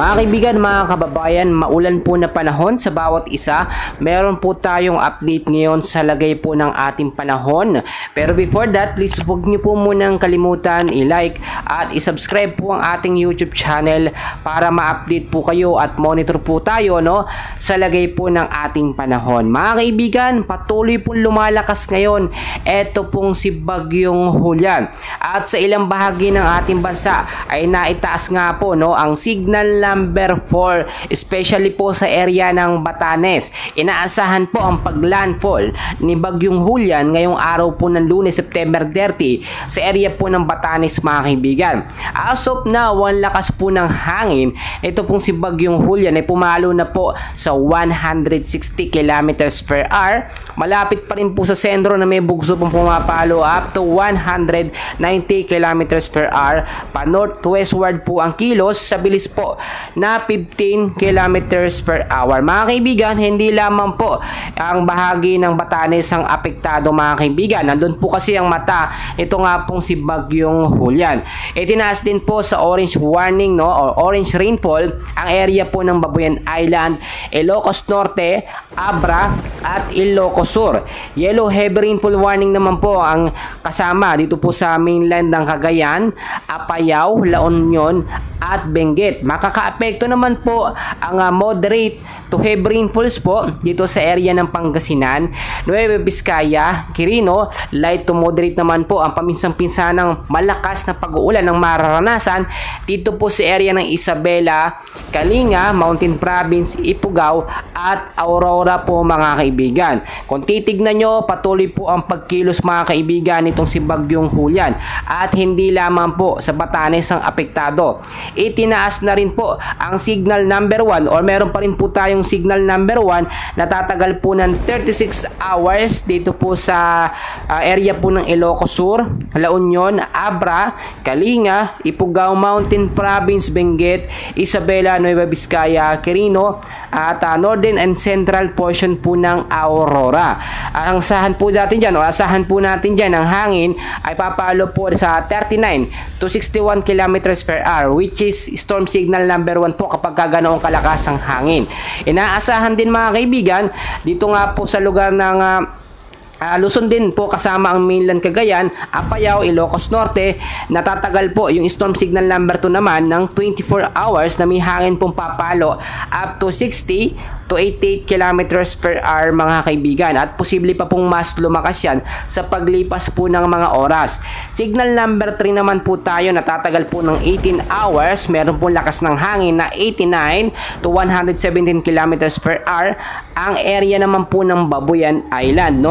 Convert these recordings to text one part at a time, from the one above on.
Mga kaibigan, mga kababayan, maulan po na panahon sa bawat isa. Meron po tayong update ngayon sa lagay po ng ating panahon. Pero before that, please huwag niyo po munang kalimutan i-like at i-subscribe po ang ating YouTube channel para ma-update po kayo at monitor po tayo sa lagay po ng ating panahon. Mga kaibigan, patuloy po lumalakas ngayon. Ito pong si Bagyong Julian. At sa ilang bahagi ng ating bansa ay naitaas nga po ang signal number 4, especially po sa area ng Batanes. Inaasahan po ang paglandfall ni Bagyong Julian ngayong araw po ng Lunes, September 30 sa area po ng Batanes, mga kaibigan. As of now, ang lakas po ng hangin. Ito pong si Bagyong Julian ay pumalo na po sa 160 kilometers per hour. Malapit pa rin po sa sentro na may bugso pong pumapalo up to 190 kilometers per hour. Pa northwestward po ang kilos sa bilis po na 15 kilometers per hour. Mga kaibigan, hindi lamang po ang bahagi ng Batanes ang apektado, mga kaibigan. Nandun po kasi ang mata. Ito nga pong si Bagyong Julian. Itinaas din po sa orange warning or orange rainfall ang area po ng Babuyan Island, Ilocos Norte, Abra at Ilocos Sur. Yellow heavy rainfall warning naman po ang kasama dito po sa mainland ng Cagayan, Apayao, La Union at Benguet. Makakaapekto naman po ang moderate to heavy rainfalls po dito sa area ng Pangasinan, Nueva Vizcaya, Quirino. Light to moderate naman po ang paminsan-pinsanang malakas na pag-uulan ng mararanasan dito po sa area ng Isabela, Kalinga, Mountain Province, Ifugao at Aurora po, mga kaibigan. Kung titignan nyo, patuloy po ang pagkilos, mga kaibigan, nitong si Bagyong Julian at hindi lamang po sa Batanes ang apektado. Itinaas na rin po ang signal number 1 or meron pa rin po tayong signal number 1 na tatagal po ng 36 hours dito po sa area po ng Ilocos Sur, La Union, Abra, Kalinga, Ifugao, Mountain Province, Benguet, Isabela, Nueva Vizcaya, Quirino at northern and central portion po ng Aurora. Ang asahan po natin dyan ang hangin ay papalo po sa 39 to 61 kilometers per hour, which is storm signal number 1 po kapag ganoong kalakas ang hangin. Inaasahan din, mga kaibigan, dito nga po sa lugar ng Luzon din po kasama ang mainland Cagayan, Apayao, Ilocos Norte, natatagal po yung storm signal number 2 naman ng 24 hours na may hangin pong papalo up to 60 to 88 kilometers per hour, mga kaibigan, at posible pa pong mas lumakas yan sa paglipas po ng mga oras. Signal number 3 naman po tayo, natatagal po ng 18 hours, meron pong lakas ng hangin na 89 to 117 kilometers per hour ang area naman po ng Babuyan Island,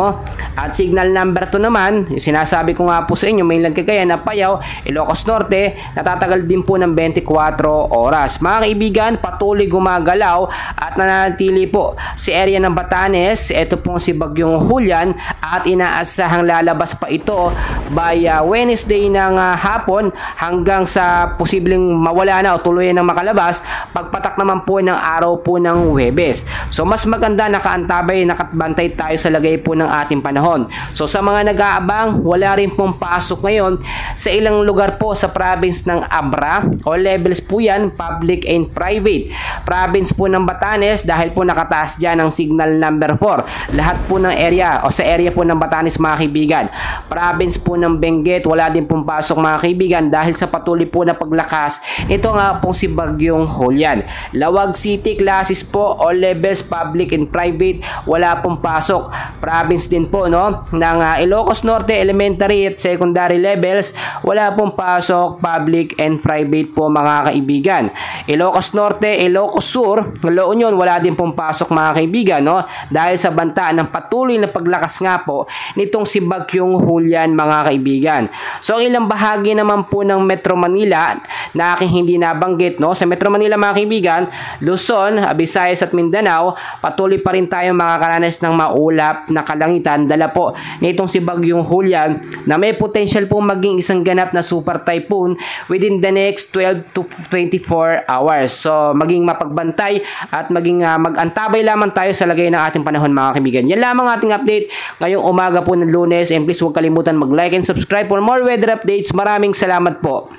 At signal number 2 naman, yung sinasabi ko nga po sa inyo, mainland Cagayan, Apayao, Ilocos Norte, natatagal din po ng 24 oras. Mga kaibigan, patuloy gumagalaw at nananatili po si area ng Batanes. Ito pong si Bagyong Julian at inaasahang lalabas pa ito by Wednesday ng hapon hanggang sa posibleng mawala na o tuluyan ng makalabas pagpatak naman po ng araw po ng Huwebes. So mas maganda nakaantabay, nakatbantay tayo sa lagay po ng ating panahon. So sa mga nag-aabang, wala rin pong pasok ngayon sa ilang lugar po sa province ng Abra o levels po yan, public and private. Province po ng Batanes, dahil po nakataas dyan ang signal number 4. Lahat po ng area o sa area po ng Batanes, mga kaibigan. Province po ng Benguet, wala din pong pasok, mga kaibigan, dahil sa patuloy po na paglakas ito nga pong si Bagyong Julian. Lawag City, classes po o levels, public and private, wala pong pasok. Province din po ng Ilocos Norte, elementary at secondary levels, wala pong pasok, public and private po, mga kaibigan. Ilocos Norte, Ilocos Sur, La Union, wala din pong pasok, mga kaibigan, dahil sa banta ng patuloy na paglakas nga po nitong si Bagyong Julian, mga kaibigan. So ang ilang bahagi naman po ng Metro Manila na aking hindi nabanggit, sa Metro Manila, mga kaibigan, Luzon, Visayas at Mindanao, patuloy pa rin tayo makakaranas ng maulap na kalangitan dala po nitong si Bagyong Julian na may potential po maging isang ganap na super typhoon within the next 12 to 24 hours. So maging mapagbantay at maging mag-antabay lamang tayo sa lagay ng ating panahon, mga kaibigan. Yan lamang ating update ngayong umaga po ng Lunes, and please huwag kalimutan mag-like and subscribe for more weather updates. Maraming salamat po.